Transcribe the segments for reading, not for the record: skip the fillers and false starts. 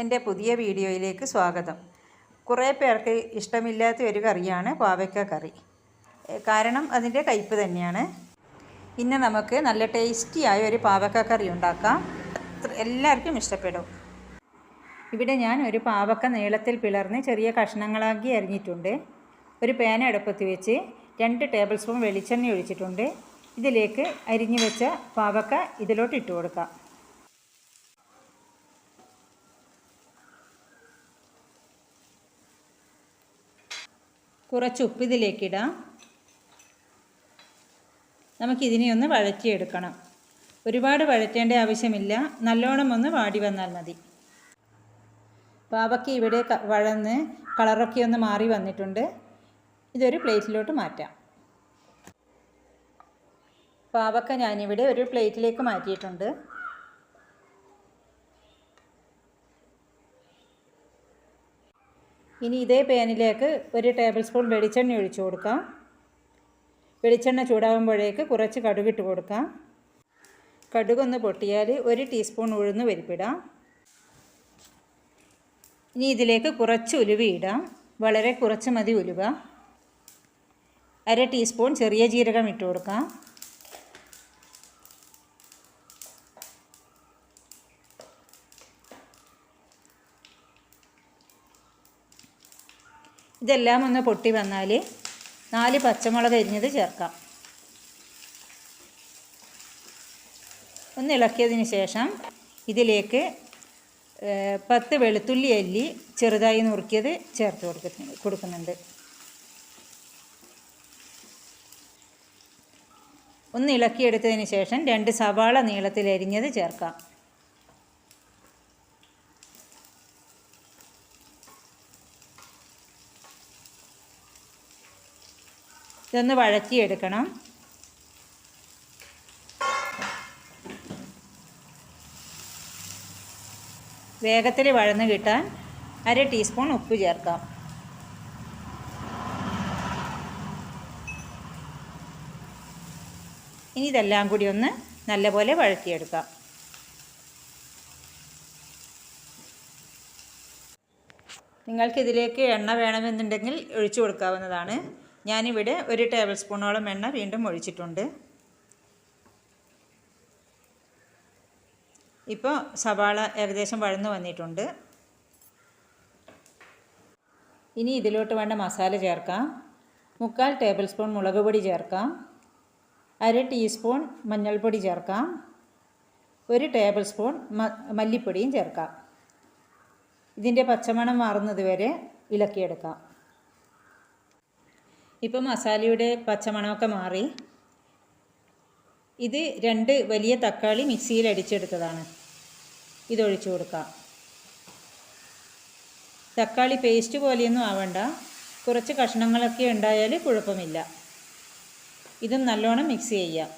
എൻ്റെ പുതിയ വീഡിയോയിലേക്ക് സ്വാഗതം. കുറേ പേർക്ക് ഇഷ്ടമില്ലാത്ത ഒരു കറിയാണ് പാവയ്ക്ക കറി. കാരണം അതിൻ്റെ കയ്പ്പ് തന്നെയാണ്. ഇന്ന് നമുക്ക് നല്ല ടേസ്റ്റിയായ ഒരു പാവയ്ക്ക കറി ഉണ്ടാക്കാം. എല്ലാവർക്കും ഇഷ്ടപ്പെടും. ഇവിടെ ഞാൻ ഒരു പാവയ്ക്ക നീളത്തിൽ പിളർന്ന് ചെറിയ കഷ്ണങ്ങളാക്കി അരിഞ്ഞിട്ടുണ്ട്. ഒരു പാൻ അടുപ്പത്ത് വെച്ച് 2 ടേബിൾ സ്പൂൺ വെളിച്ചെണ്ണ ഒഴിച്ചിട്ടുണ്ട്. ഇതിലേക്ക് അരിഞ്ഞു വെച്ച പാവയ്ക്ക ഇതിലോട്ട് ഇട്ട് കൊടുക്കാം. കുറച്ച് ഉപ്പ് ഇതിലേക്കിടാം. നമുക്കിതിനെ ഒന്ന് വഴറ്റിയെടുക്കണം. ഒരുപാട് വഴറ്റേണ്ട ആവശ്യമില്ല, നല്ലോണം ഒന്ന് വാടി വന്നാൽ മതി. പാവയ്ക്ക ഇവിടെ വഴന്ന് കളറൊക്കെ ഒന്ന് മാറി വന്നിട്ടുണ്ട്. ഇതൊരു പ്ലേറ്റിലോട്ട് മാറ്റാം. പാവയ്ക്ക ഞാനിവിടെ ഒരു പ്ലേറ്റിലേക്ക് മാറ്റിയിട്ടുണ്ട്. ഇനി ഇതേ പാനിലേക്ക് 1 ടേബിൾ സ്പൂൺ വെളിച്ചെണ്ണ ഒഴിച്ചു കൊടുക്കാം. വെളിച്ചെണ്ണ ചൂടാകുമ്പോഴേക്ക് കുറച്ച് കടുകിട്ട് കൊടുക്കാം. കടുകൊന്ന് പൊട്ടിയാൽ 1 ടീസ്പൂൺ ഉഴുന്ന് പരിപ്പിടാം. ഇനി ഇതിലേക്ക് കുറച്ച് ഉലുവ ഇടാം. വളരെ കുറച്ച് മതി ഉലുവ. 1/2 ടീസ്പൂൺ ചെറിയ ജീരകം ഇട്ട് കൊടുക്കാം. ഇതെല്ലാം ഒന്ന് പൊട്ടി വന്നാൽ 4 പച്ചമുളക് അരിഞ്ഞത് ചേർക്കാം. ഒന്ന് ഇളക്കിയതിന് ശേഷം ഇതിലേക്ക് 10 വെളുത്തുള്ളി അല്ലി ചെറുതായി നുറുക്കിയത് ചേർത്ത് കൊടുക്കുന്നുണ്ട്. ഒന്ന് ഇളക്കിയെടുത്തതിന് ശേഷം 2 സവാള നീളത്തിൽ അരിഞ്ഞത് ചേർക്കാം. ഇതൊന്ന് വഴറ്റിയെടുക്കണം. വേഗത്തിൽ വഴന്ന് കിട്ടാൻ 1/2 ടീസ്പൂൺ ഉപ്പ് ചേർക്കാം. ഇനി ഇതെല്ലാം കൂടി ഒന്ന് നല്ലപോലെ വഴറ്റിയെടുക്കാം. നിങ്ങൾക്കിതിലേക്ക് എണ്ണ വേണമെന്നുണ്ടെങ്കിൽ ഒഴിച്ചു കൊടുക്കാവുന്നതാണ്. ഞാനിവിടെ 1 ടേബിൾ സ്പൂണോളം എണ്ണ വീണ്ടും ഒഴിച്ചിട്ടുണ്ട്. ഇപ്പോൾ സവാള ഏകദേശം വഴന്നു വന്നിട്ടുണ്ട്. ഇനി ഇതിലോട്ട് വേണ്ട മസാല ചേർക്കാം. 3/4 ടേബിൾ സ്പൂൺ മുളക് പൊടി ചേർക്കാം. 1/2 ടീസ്പൂൺ മഞ്ഞൾപ്പൊടി ചേർക്കാം. 1 ടേബിൾ സ്പൂൺ മല്ലിപ്പൊടിയും ചേർക്കാം. ഇതിൻ്റെ പച്ചമണം മാറുന്നത് വരെ ഇളക്കിയെടുക്കാം. ഇപ്പോൾ മസാലയുടെ പച്ചമണമൊക്കെ മാറി. ഇത് 2 വലിയ തക്കാളി മിക്സിയിൽ അടിച്ചെടുത്തതാണ്. ഇതൊഴിച്ചു കൊടുക്കാം. തക്കാളി പേസ്റ്റ് പോലെയൊന്നും ആവണ്ട, കുറച്ച് കഷ്ണങ്ങളൊക്കെ ഉണ്ടായാൽ കുഴപ്പമില്ല. ഇതും നല്ലോണം മിക്സ് ചെയ്യാം.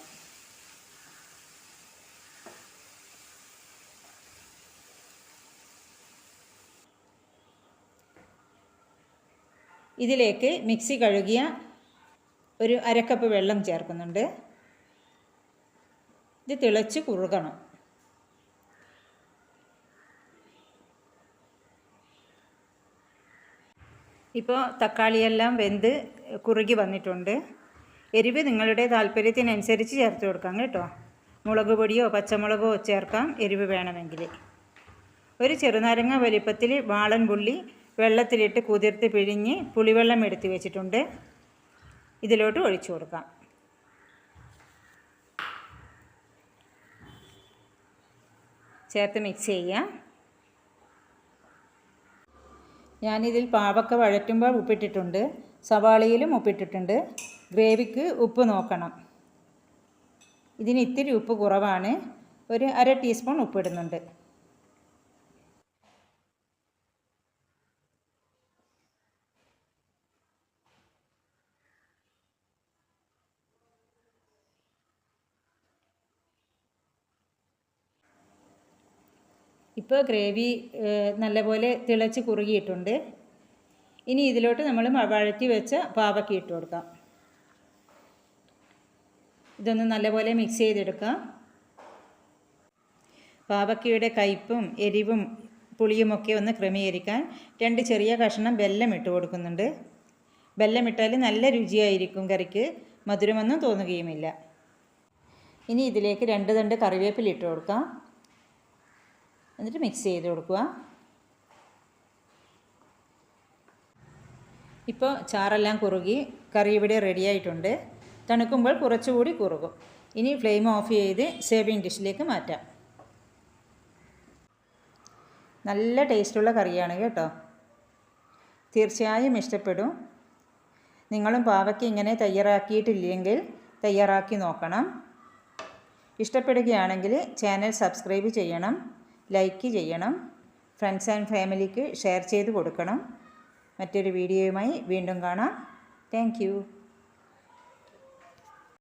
ഇതിലേക്ക് മിക്സി കഴുകിയ ഒരു 1/2 കപ്പ് വെള്ളം ചേർക്കുന്നുണ്ട്. ഇത് തിളച്ച് കുറുകണം. ഇപ്പോൾ തക്കാളിയെല്ലാം വെന്ത് കുറുകി വന്നിട്ടുണ്ട്. എരിവ് നിങ്ങളുടെ താല്പര്യത്തിനനുസരിച്ച് ചേർത്ത് കൊടുക്കാം കേട്ടോ. മുളക് പൊടിയോ പച്ചമുളകോ ചേർക്കാം എരിവ് വേണമെങ്കിൽ. ഒരു ചെറുനാരങ്ങ വലിപ്പത്തിൽ വാളൻ പുള്ളി വെള്ളത്തിലിട്ട് കുതിർത്ത് പിഴിഞ്ഞ് പുളിവെള്ളം എടുത്ത് വെച്ചിട്ടുണ്ട്. ഇതിലോട്ട് ഒഴിച്ചു കൊടുക്കാം. ചേർത്ത് മിക്സ് ചെയ്യാം. ഞാനിതിൽ പാവയ്ക്ക വഴറ്റുമ്പോൾ ഉപ്പിട്ടിട്ടുണ്ട്, സവാളയിലും ഉപ്പിട്ടിട്ടുണ്ട്. ഗ്രേവിക്ക് ഉപ്പ് നോക്കണം. ഇതിന് ഇത്തിരി ഉപ്പ് കുറവാണ്. ഒരു 1/2 ടീസ്പൂൺ ഉപ്പിടുന്നുണ്ട്. ഇപ്പോൾ ഗ്രേവി നല്ലപോലെ തിളച്ച് കുറുകിയിട്ടുണ്ട്. ഇനി ഇതിലോട്ട് നമ്മൾ വഴറ്റി വെച്ച പാവയ്ക്ക ഇട്ട് കൊടുക്കാം. ഇതൊന്ന് നല്ലപോലെ മിക്സ് ചെയ്തെടുക്കാം. പാവയ്ക്കയുടെ കയ്പ്പും എരിവും പുളിയുമൊക്കെ ഒന്ന് ക്രമീകരിക്കാൻ 2 ചെറിയ കഷ്ണം വെല്ലം ഇട്ട് കൊടുക്കുന്നുണ്ട്. വെല്ലം ഇട്ടാൽ നല്ല രുചിയായിരിക്കും കറിക്ക്, മധുരമൊന്നും തോന്നുകയുമില്ല. ഇനി ഇതിലേക്ക് 2 തണ്ട് കറിവേപ്പില ഇട്ട് കൊടുക്കാം. എന്നിട്ട് മിക്സ് ചെയ്ത് കൊടുക്കുക. ഇപ്പോൾ ചാറെല്ലാം കുറുകി കറി ഇവിടെ റെഡിയായിട്ടുണ്ട്. തണുക്കുമ്പോൾ കുറച്ചുകൂടി കുറുകും. ഇനി ഫ്ലെയിം ഓഫ് ചെയ്ത് സേവിങ് ഡിഷിലേക്ക് മാറ്റാം. നല്ല ടേസ്റ്റുള്ള കറിയാണ് കേട്ടോ. തീർച്ചയായും ഇഷ്ടപ്പെടും. നിങ്ങളും പാവയ്ക്ക ഇങ്ങനെ തയ്യാറാക്കിയിട്ടില്ലെങ്കിൽ തയ്യാറാക്കി നോക്കണം. ഇഷ്ടപ്പെടുകയാണെങ്കിൽ ചാനൽ സബ്സ്ക്രൈബ് ചെയ്യണം, ലൈക്ക് ചെയ്യണം, ഫ്രണ്ട്സ് ആൻഡ് ഫാമിലിക്ക് ഷെയർ ചെയ്ത് കൊടുക്കണം. മറ്റൊരു വീഡിയോയുമായി വീണ്ടും കാണാം. Thank you.